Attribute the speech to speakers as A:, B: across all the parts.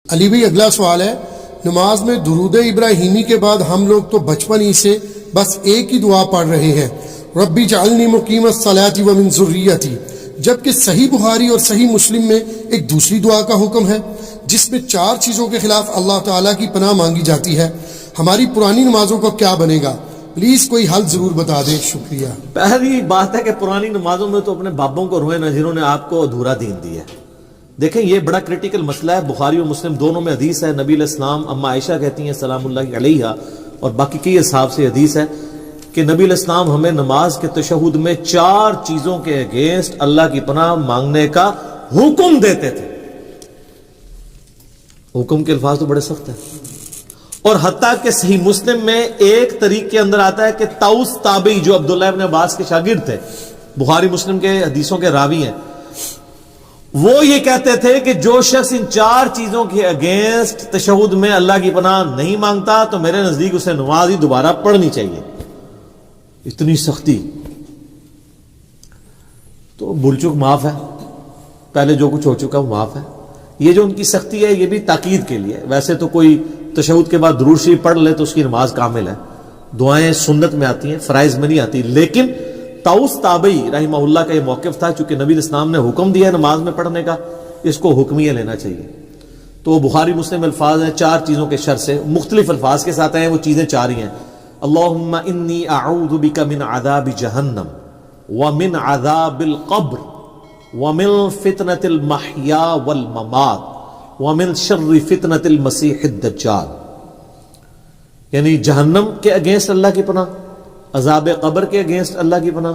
A: علی بھائی اگلا سوال ہے، نماز میں درود ابراہیمی کے بعد ہم لوگ تو بچپن ہی سے بس ایک ہی دعا پڑھ رہے ہیں، ربی جعلنی مقیم الصلاۃ ومن ذریتی، جبکہ صحیح بخاری اور صحیح مسلم میں ایک دوسری دعا کا حکم ہے جس میں 4 چیزوں کے خلاف اللہ تعالیٰ کی پناہ مانگی جاتی ہے، ہماری پرانی نمازوں کا کیا بنے گا؟ پلیز کوئی حل ضرور بتا دیں، شکریہ۔
B: پہلی بات ہے کہ پرانی نمازوں میں تو اپنے بابوں کو روئے نہ جنہوں نے آپ کو ادھورا دین دیا ہے۔ دیکھیں یہ بڑا کریٹیکل مسئلہ ہے، بخاری و مسلم دونوں میں حدیث ہے، نبی علیہ السلام اما عائشہ کہتی ہیں سلام اللہ علیہ اور باقی کئی اصحاب سے حدیث ہے کہ نبی علیہ السلام ہمیں نماز کے تشہد میں 4 چیزوں کے اگینسٹ اللہ کی پناہ مانگنے کا حکم دیتے تھے۔ حکم کے الفاظ تو بڑے سخت ہیں، اور حتیٰ کہ صحیح مسلم میں ایک طریق کے اندر آتا ہے کہ طاؤس تابعی جو عبداللہ ابن عباس کے شاگرد تھے، بخاری مسلم کے حدیثوں کے راوی ہیں، وہ یہ کہتے تھے کہ جو شخص ان 4 چیزوں کے اگینسٹ تشہد میں اللہ کی پناہ نہیں مانگتا تو میرے نزدیک اسے نماز ہی دوبارہ پڑھنی چاہیے۔ اتنی سختی تو بھول چک معاف ہے، پہلے جو کچھ ہو چکا وہ معاف ہے۔ یہ جو ان کی سختی ہے یہ بھی تاکید کے لیے، ویسے تو کوئی تشہد کے بعد درود شریف پڑھ لے تو اس کی نماز کامل ہے، دعائیں سنت میں آتی ہیں، فرائض میں نہیں آتی، لیکن طاؤس تابعی رحمہ اللہ کا یہ موقف تھا، چونکہ نبی الاسلام نے حکم دیا ہے نماز میں پڑھنے کا، اس کو حکمیہ لینا چاہیے۔ تو بخاری مسلم الفاظ ہیں 4 چیزوں کے شر سے، مختلف الفاظ کے ساتھ ہیں، وہ چیزیں 4 ہی ہیں۔ اللہم انی اعوذ بک من عذاب جہنم ومن عذاب القبر ومن فتنة المحیا والممات ومن شر فتنة المسیح الدجال، یعنی جہنم کے اگینسٹ اللہ کی پناہ، عذاب قبر کے اگینسٹ اللہ کی پناہ،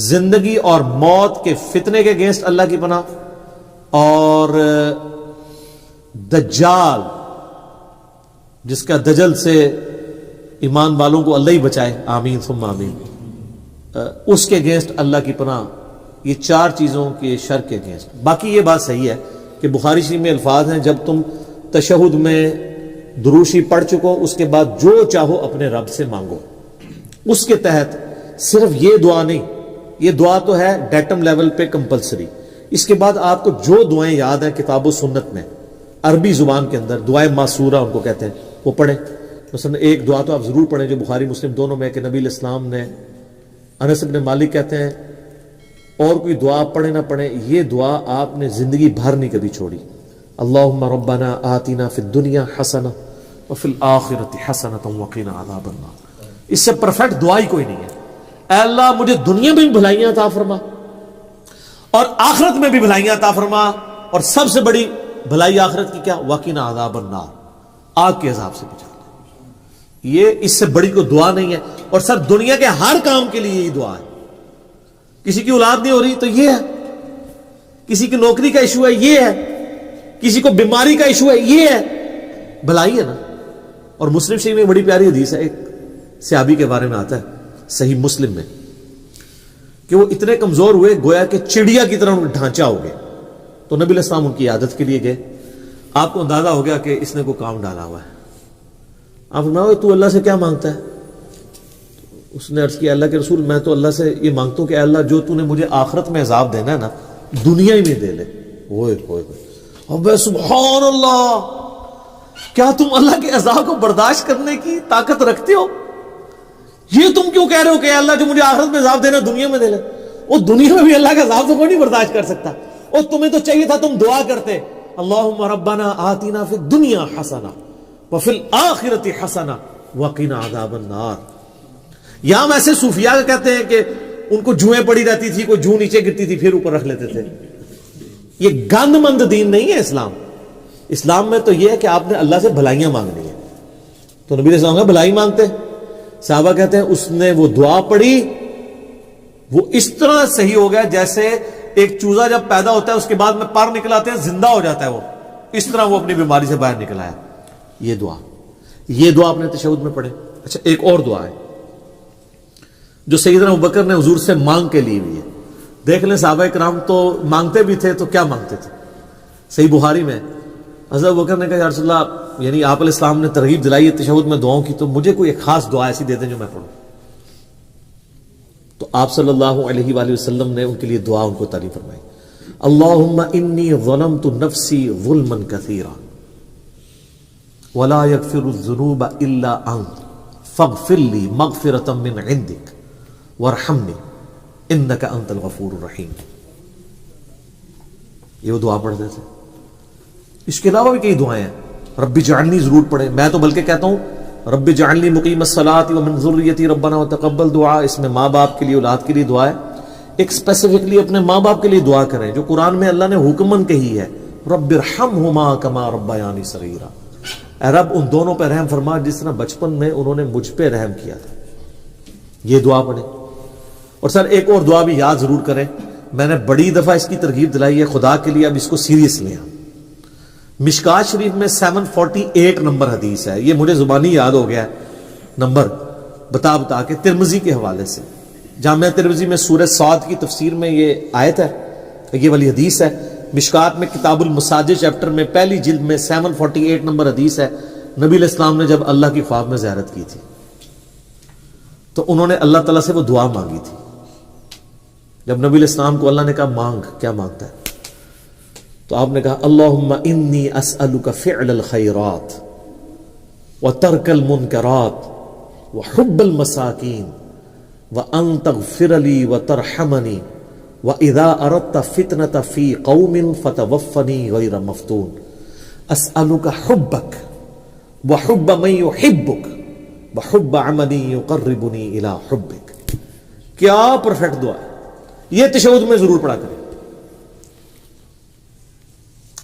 B: زندگی اور موت کے فتنے کے اگینسٹ اللہ کی پناہ، اور دجال جس کا دجل سے ایمان والوں کو اللہ ہی بچائے، آمین ثم آمین، اس کے اگینسٹ اللہ کی پناہ۔ یہ 4 چیزوں کے شر کے اگینسٹ۔ باقی یہ بات صحیح ہے کہ بخاری شریف میں الفاظ ہیں جب تم تشہد میں درود شریف پڑھ چکو اس کے بعد جو چاہو اپنے رب سے مانگو، اس کے تحت صرف یہ دعا نہیں، یہ دعا تو ہے ڈیٹم لیول پہ کمپلسری، اس کے بعد آپ کو جو دعائیں یاد ہیں کتاب و سنت میں عربی زبان کے اندر دعائیں معصورہ ان کو کہتے ہیں، وہ پڑھیں۔ مثلا ایک دعا تو آپ ضرور پڑھیں جو بخاری مسلم دونوں میں کہ نبی علیہ السلام نے، انس بن مالک کہتے ہیں اور کوئی دعا پڑھیں نہ پڑھیں، یہ دعا آپ نے زندگی بھر نہیں کبھی چھوڑی، اللہم ربنا آتنا فی الدنیا حسنہ وفی الآخرۃ حسنۃ وقنا عذاب النار۔ اس سے پرفیکٹ دعا ہی کوئی نہیں ہے۔ اے اللہ مجھے دنیا میں بھی بھلائیاں عطا فرما اور آخرت میں بھی بھلائیاں عطا فرما، اور سب سے بڑی بھلائی آخرت کی کیا؟ وقنا عذاب النار، آگ کے عذاب سے بچا۔ یہ اس سے بڑی کوئی دعا نہیں ہے، اور سب دنیا کے ہر کام کے لیے یہی دعا ہے۔ کسی کی اولاد نہیں ہو رہی تو یہ ہے، کسی کی نوکری کا ایشو ہے یہ ہے، کسی کو بیماری کا ایشو ہے یہ ہے، بھلائی ہے نا۔ اور مسلم شریف میں بڑی پیاری حدیث ہے، ایک صحابی کے بارے میں آتا ہے صحیح مسلم میں کہ وہ اتنے کمزور ہوئے گویا کہ چڑیا کی طرح ان کا ڈھانچہ ہو گیا، تو نبی علیہ السلام ان کی عادت کے لیے گئے، آپ کو اندازہ ہو گیا کہ اس نے کوئی کام ڈالا ہوا ہے۔ آپ فرمایا تو اللہ سے کیا مانگتا ہے؟ اس نے عرض کیا اللہ کے رسول میں تو اللہ سے یہ مانگتا ہوں کہ اے اللہ جو تو نے مجھے آخرت میں عذاب دینا ہے نا دنیا ہی میں دے لے۔ ہوئے اب سبحان اللہ، کیا تم اللہ کے عذاب کو برداشت کرنے کی طاقت رکھتے ہو؟ یہ تم کیوں کہہ رہے ہو کہ اے اللہ جو مجھے آخرت میں عذاب دینا دنیا میں دے لے؟ وہ دنیا میں بھی اللہ کا عذاب تو کوئی نہیں برداشت کر سکتا، اور تمہیں تو چاہیے تھا تم دعا کرتے اللہم ربنا آتنا فی الدنیا حسنہ وفی الآخرۃ حسنہ وقنا عذاب النار۔ یا ہم ایسے صوفیاء کہتے ہیں کہ ان کو جوئیں پڑی رہتی تھی، کوئی جو نیچے گرتی تھی پھر اوپر رکھ لیتے تھے۔ یہ گند مند دین نہیں ہے اسلام۔ اسلام میں تو یہ ہے کہ آپ نے اللہ سے بھلائیاں مانگنی ہے، تو نبی علیہ السلام کا بھلائی مانگتے، صحابہ کہتے ہیں اس نے وہ دعا پڑھی، وہ اس طرح صحیح ہو گیا جیسے ایک چوزا جب پیدا ہوتا ہے اس کے بعد میں پر نکل آتے ہیں زندہ ہو جاتا ہے، وہ اس طرح وہ اپنی بیماری سے باہر نکل آیا۔ یہ دعا اپنے تشہد میں پڑھے۔ اچھا ایک اور دعا ہے جو سیدنا ابوبکر نے حضور سے مانگ کے لی ہوئی ہے، دیکھ لیں صحابہ کرام تو مانگتے بھی تھے، تو کیا مانگتے تھے؟ صحیح بخاری میں حضرت ابوبکر نے کہا یا رسول اللہ، یعنی آپ علیہ السلام نے ترغیب دلائی ہے تشہد میں دعاؤں کی، تو مجھے کوئی ایک خاص دعا ایسی دے دیں جو میں پڑھوں۔ تو آپ صلی اللہ علیہ وآلہ وسلم نے ان کے لیے دعا ان کو تعریف فرمائی، اللہم انی ظلمت نفسی ظلما کثیرا ولا یغفر الذنوب الا انت فاغفر لی مغفرۃ من عندک وارحمنی انک انت الغفور الرحیم. یہ وہ دعا پڑھتے تھے. اس کے علاوہ بھی کئی دعائیں ہیں. رب اجعلنی ضرور پڑھیں. میں تو بلکہ کہتا ہوں رب اجعلنی مقیم الصلاۃ ومن ذریتی ربنا وتقبل دعا. اس میں ماں باپ کے لیے اولاد کے لیے دعا ہے. ایک اسپیسیفکلی اپنے ماں باپ کے لیے دعا کریں جو قرآن میں اللہ نے حکمن کہی ہے, رب ارحمہما کما ربیانی صغیرا. اے رب ان دونوں پہ رحم فرما جس طرح بچپن میں انہوں نے مجھ پہ رحم کیا تھا. یہ دعا پڑھیں. اور سر ایک اور دعا بھی یاد ضرور کریں, میں نے بڑی دفعہ اس کی ترغیب دلائی ہے, خدا کے لیے اب اس کو سیریس لیں. مشکات شریف میں 748 نمبر حدیث ہے, یہ مجھے زبانی یاد ہو گیا ہے نمبر بتا کے, ترمذی کے حوالے سے. جامعہ ترمذی میں سورہ صاد کی تفسیر میں یہ آیت ہے, یہ والی حدیث ہے. مشکات میں کتاب المساجد چیپٹر میں پہلی جلد میں 748 نمبر حدیث ہے. نبی علیہ السلام نے جب اللہ کی خواب میں زیارت کی تھی تو انہوں نے اللہ تعالیٰ سے وہ دعا مانگی تھی. جب نبی علیہ السلام کو اللہ نے کہا مانگ, کیا مانگتا ہے, تو آپ نے کہا اللہم انی اسألک فعل الخیرات وترک المنکرات وحب المساکین وان تغفر لی وترحمنی وَإِذَا أَرَدْتَ فِتْنَةَ فِي قَوْمٍ فَتَوَفَّنِي غَيْرَ مَفْتُونٍ أَسْأَلُكَ حُبَّكَ وَحُبَّ مَن يُحِبُّكَ وَحُبَّ عَمَلٍ يُقَرِّبُنِي إِلَى حُبِّكَ. کیا پرفیکٹ دعا ہے. یہ تشہد میں ضرور پڑھا کریں,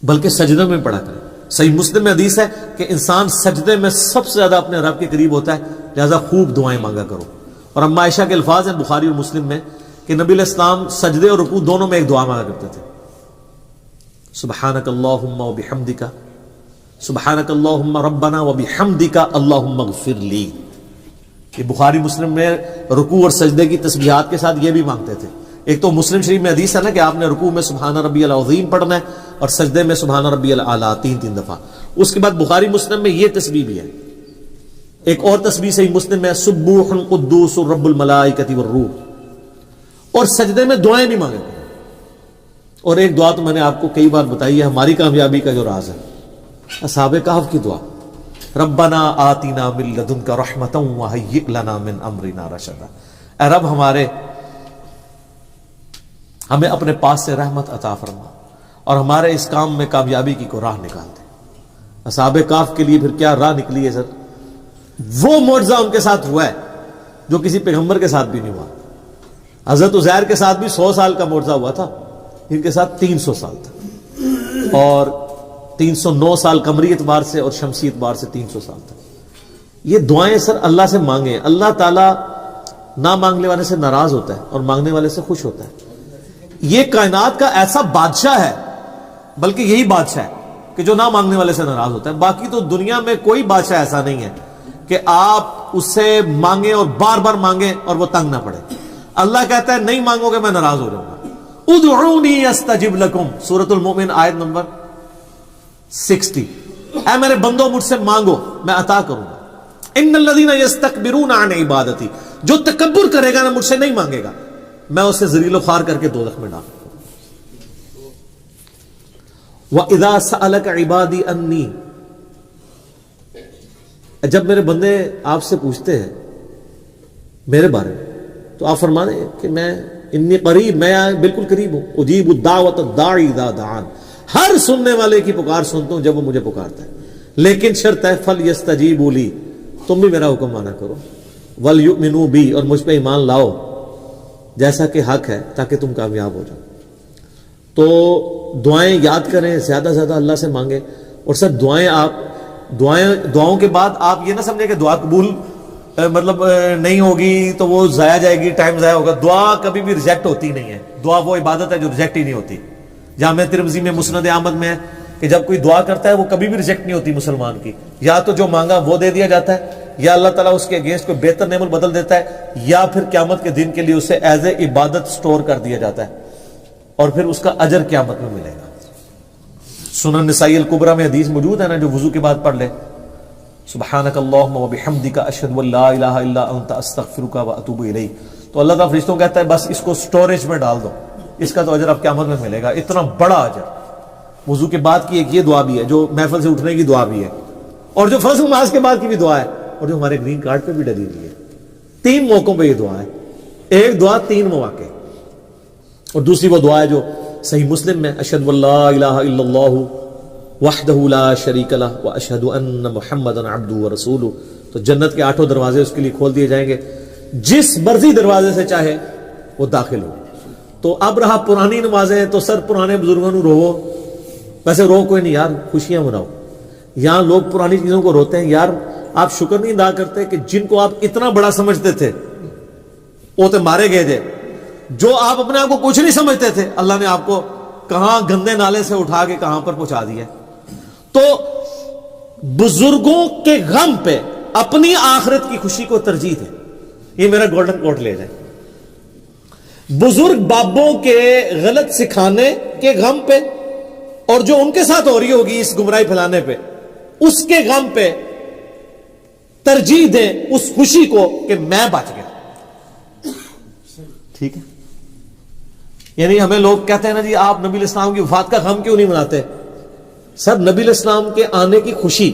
B: بلکہ سجدے میں پڑھا کریں. صحیح مسلم میں حدیث ہے کہ انسان سجدے میں سب سے زیادہ اپنے رب کے قریب ہوتا ہے, لہذا خوب دعائیں مانگا کرو. اور اما عائشہ کے الفاظ ہیں بخاری اور مسلم میں کہ نبی علیہ السلام سجدے اور رکوع دونوں میں ایک دعا مانگا کرتے تھے, سبحانک اللہم وبحمدک, سبحانک اللہم ربنا وبحمدک اللہم اغفر لی. یہ بخاری مسلم میں رکوع اور سجدے کی تسبیحات کے ساتھ یہ بھی مانگتے تھے. ایک تو مسلم شریف میں حدیث ہے نا کہ آپ نے رکوع میں سبحان ربی العظیم پڑھنا ہے اور سجدے میں سبحان ربی الاعلی 3 دفعہ. اس کے بعد بخاری مسلم میں یہ تسبیح بھی ہے. ایک اور تسبیح صحیح مسلم میں سبوح قدوس رب الملائکۃ والروح. اور سجدے میں دعائیں بھی مانگے. اور ایک دعا تو میں نے آپ کو کئی بار بتائی ہے, ہماری کامیابی کا جو راز ہے, اصحاب کہف کی دعا, ربنا آتنا من لدنک رحمتا وہیئ لنا من امرنا رشدا. اے رب ہمیں اپنے پاس سے رحمت عطا فرما اور ہمارے اس کام میں کامیابی کی کو راہ نکال دے. اصحاب کہف کے لیے پھر کیا راہ نکلی ہے سر. وہ معجزہ ان کے ساتھ ہوا ہے جو کسی پیغمبر کے ساتھ بھی نہیں ہوا. حضرت عزیر کے ساتھ بھی 100 سال کا معجزہ ہوا تھا, ان کے ساتھ 300 سال تھا, اور 309 سال قمری اعتبار سے اور شمسی اعتبار سے 300 سال تھا. یہ دعائیں سر اللہ سے مانگیں. اللہ تعالیٰ نہ مانگنے والے سے ناراض ہوتا ہے اور مانگنے والے سے خوش ہوتا ہے. یہ کائنات کا ایسا بادشاہ ہے, بلکہ یہی بادشاہ ہے کہ جو نہ مانگنے والے سے ناراض ہوتا ہے. باقی تو دنیا میں کوئی بادشاہ ایسا نہیں ہے کہ آپ اس سے مانگیں اور بار بار مانگیں اور وہ تنگ نہ پڑے. اللہ کہتا ہے نہیں مانگو گے میں ناراض ہو جاؤں گا. ادعونی استجب لکم, سورۃ المؤمن آیت نمبر 60. اے میرے بندو مجھ سے مانگو میں عطا کروں گا. ان الذین یستکبرون عن عبادتی, جو تکبر کرے گا نا مجھ سے نہیں مانگے گا, میں اسے ذلیل و خوار کر کے دوزخ میں ڈال دوں گا. وَإِذَا سَأَلَكَ عِبَادِي أَنِّي, جب میرے بندے آپ سے پوچھتے ہیں میرے بارے میں تو آپ فرمانے کہ میں انی قریب, میں بالکل قریب ہوں. اجیب الدعوۃ الداعی اذا دعان, ہر سننے والے کی پکار سنتا ہوں جب وہ مجھے پکارتا ہے. لیکن شرط ہے فلیستجیبوا لی, تم بھی میرا حکم مانا کرو, ولیؤمنوا بی, اور مجھ پہ ایمان لاؤ جیسا کہ حق ہے تاکہ تم کامیاب ہو جاؤ. تو دعائیں یاد کریں, زیادہ سے زیادہ اللہ سے مانگیں. اور سر دعاؤں کے بعد آپ یہ نہ سمجھیں کہ دعا قبول مطلب نہیں ہوگی تو وہ ضائع جائے گی, ٹائم ضائع ہوگا. دعا کبھی بھی ریجیکٹ ہوتی نہیں ہے. دعا وہ عبادت ہے جو ریجیکٹ ہی نہیں ہوتی. جامعہ ترمذی میں مسند احمد میں ہے کہ جب کوئی دعا کرتا ہے وہ کبھی بھی ریجیکٹ نہیں ہوتی مسلمان کی. یا تو جو مانگا وہ دے دیا جاتا ہے, یا اللہ تعالیٰ اس کے اگینسٹ کوئی بہتر نعمت بدل دیتا ہے, یا پھر قیامت کے دن کے لیے اسے ایز اے عبادت سٹور کر دیا جاتا ہے اور پھر اس کا اجر قیامت میں ملے گا. سنن نسائی الکبریٰ میں حدیث موجود ہے نا, جو وضو کے بعد پڑھ لے, سبحانک اللہم وبحمدک اشہد ان لا الہ الا انت استغفرک واتوب الیک, تو اللہ تعالیٰ فرشتوں کہتا ہے بس اس کو سٹوریج میں ڈال دو, اس کا تو اجر اب قیامت میں ملے گا. اتنا بڑا اجر. وضو کے بعد کی ایک یہ دعا بھی ہے جو محفل سے اٹھنے کی دعا بھی ہے, اور جو فرض نماز کے بعد کی بھی دعا ہے اور جو ہمارے گرین کارڈ پہ بھی ڈلی ہوئی ہے. 3 موقعوں پہ یہ دعا ہے. ایک دعا 3 مواقع, اور دوسری وہ دعا ہے جو صحیح مسلم میں اشہد اللہ الہ الا اللہ وحدہ لا شریک لہ واشہد ان محمدا عبدہ ورسولہ. تو جنت کے 8 دروازے اس کے لیے کھول دیے جائیں گے, جس مرضی دروازے سے چاہے وہ داخل ہو. تو اب رہا پرانی نمازیں, تو سر پرانے بزرگوں کو رو, ویسے رو کوئی نہیں یار, خوشیاں مناؤ. یہاں لوگ پرانی چیزوں کو روتے ہیں. یار آپ شکر نہیں ادا کرتے کہ جن کو آپ اتنا بڑا سمجھتے تھے وہ تو مارے گئے تھے. جو آپ اپنے آپ کو کچھ نہیں سمجھتے تھے, اللہ نے آپ کو کہاں گندے نالے سے اٹھا کے کہاں پر پہنچا دیا. تو بزرگوں کے غم پہ اپنی آخرت کی خوشی کو ترجیح دیں. یہ میرا گولڈن کوٹ لے جائے. بزرگ بابوں کے غلط سکھانے کے غم پہ اور جو ان کے ساتھ ہو رہی ہوگی اس گمراہی پھیلانے پہ, اس کے غم پہ ترجیح دیں اس خوشی کو کہ میں بچ گیا. ٹھیک ہے. یعنی ہمیں لوگ کہتے ہیں نا جی آپ نبی الاسلام کی وفات کا غم کیوں نہیں مناتے؟ سر نبی الاسلام کے آنے کی خوشی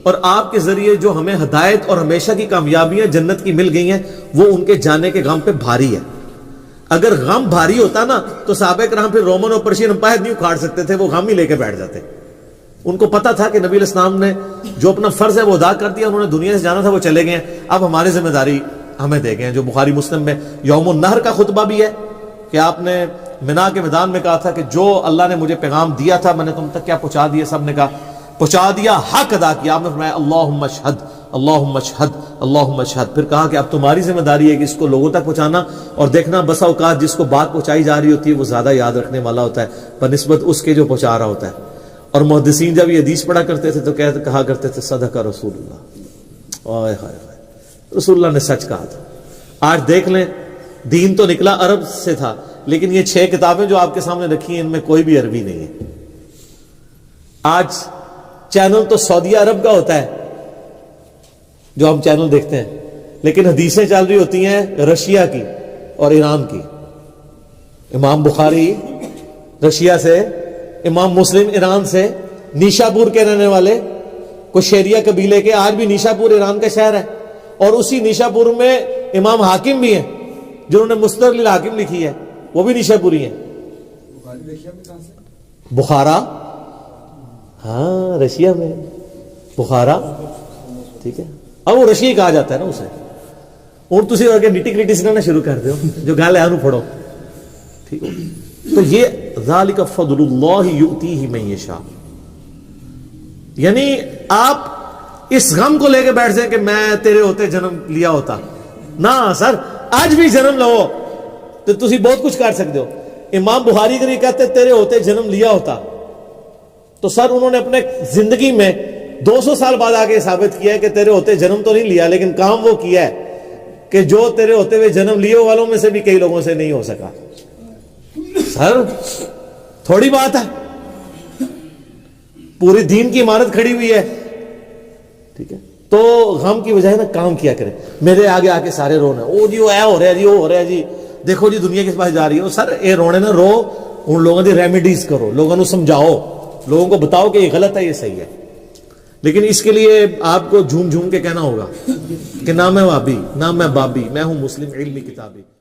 B: اور آپ کے ذریعے جو ہمیں ہدایت اور ہمیشہ کی کامیابیاں جنت کی مل گئی ہیں وہ ان کے جانے کے غم پہ بھاری ہے. اگر غم بھاری ہوتا نا تو صحابہ کرام پھر رومن اور پرشین امپائر نہیں اکھاڑ سکتے تھے, وہ غم ہی لے کے بیٹھ جاتے. ان کو پتا تھا کہ نبی علیہ السلام نے جو اپنا فرض ہے وہ ادا کر دیا, انہوں نے دنیا سے جانا تھا, وہ چلے گئے ہیں. اب ہماری ذمہ داری ہمیں دے گئے ہیں. جو بخاری مسلم میں یوم النہر کا خطبہ بھی ہے کہ آپ نے منا کے میدان میں کہا تھا کہ جو اللہ نے مجھے پیغام دیا تھا میں نے تم تک کیا پہنچا دیا؟ سب نے کہا پہنچا دیا, حق ادا کیا. آپ نے فرمایا اللہم اشہد اللہم اشہد اللہم اشہد. پھر کہا کہ اب تمہاری ذمہ داری ہے کہ اس کو لوگوں تک پہنچانا, اور دیکھنا بسا اوقات جس کو بات پہنچائی جا رہی ہوتی ہے وہ زیادہ یاد رکھنے والا ہوتا ہے بنسبت اس کے جو پہنچا رہا ہوتا ہے. اور محدثین جب یہ حدیث پڑھا کرتے تھے تو کہا کرتے تھے صدق رسول اللہ. اوئے ہائے ہائے, رسول اللہ نے سچ کہا تھا. آج دیکھ لیں دین تو نکلا عرب سے تھا, لیکن یہ 6 کتابیں جو آپ کے سامنے رکھی ہیں ان میں کوئی بھی عربی نہیں ہے. آج چینل تو سعودی عرب کا ہوتا ہے جو ہم چینل دیکھتے ہیں, لیکن حدیثیں چل رہی ہوتی ہیں رشیا کی اور ایران کی. امام بخاری رشیا سے, امام مسلم ایران سے, نیشاپور کے رہنے والے کشیریا قبیلے کے. آج بھی نیشاپور ایران کا شہر ہے, اور اسی نیشاپور میں امام حاکم بھی ہیں جنہوں نے مستدرک للحاکم لکھی ہے, وہ بھی نیشاپوری ہیں. بخارا, ہاں رشیا میں بخارا. ٹھیک ہے, اب وہ رشیا کہا جاتا ہے نا اسے. اور تسی اور کے نٹی گریٹی سنانا شروع کر دو جو گل ہے انہوں پڑھو. ٹھیک ہے, تو یہ ذالک فضل اللہ یؤتیہ من یشاء. یعنی آپ اس غم کو لے کے بیٹھ جائیں کہ میں تیرے ہوتے جنم لیا ہوتا نہ. سر آج بھی جنم لو تو تسی بہت کچھ کر سکتے ہو. امام بخاری اگر یہ کہتے تیرے ہوتے جنم لیا ہوتا تو سر انہوں نے اپنے زندگی میں 200 سال بعد آگے ثابت کیا ہے کہ تیرے ہوتے جنم تو نہیں لیا, لیکن کام وہ کیا ہے کہ جو تیرے ہوتے ہوئے جنم لیے والوں میں سے بھی کئی لوگوں سے نہیں ہو سکا. سر تھوڑی بات ہے, پوری دین کی عمارت کھڑی ہوئی ہے. ٹھیک ہے, تو غم کی بجائے نا کام کیا کرے. میرے آگے آ کے سارے رونا, او جی وہ اے ہو رہا ہے جی, وہ ہو رہا ہے جی, دیکھو جی دنیا کس پاس جا رہی ہے. سر اے رونے نا رو, ان لوگوں کی ریمیڈیز کرو, لوگوں کو سمجھاؤ, لوگوں کو بتاؤ کہ یہ غلط ہے یہ صحیح ہے. لیکن اس کے لیے آپ کو جھوم جھوم کے کہنا ہوگا کہ نہ میں وابی نہ میں بابی, میں ہوں مسلم علمی کتابی.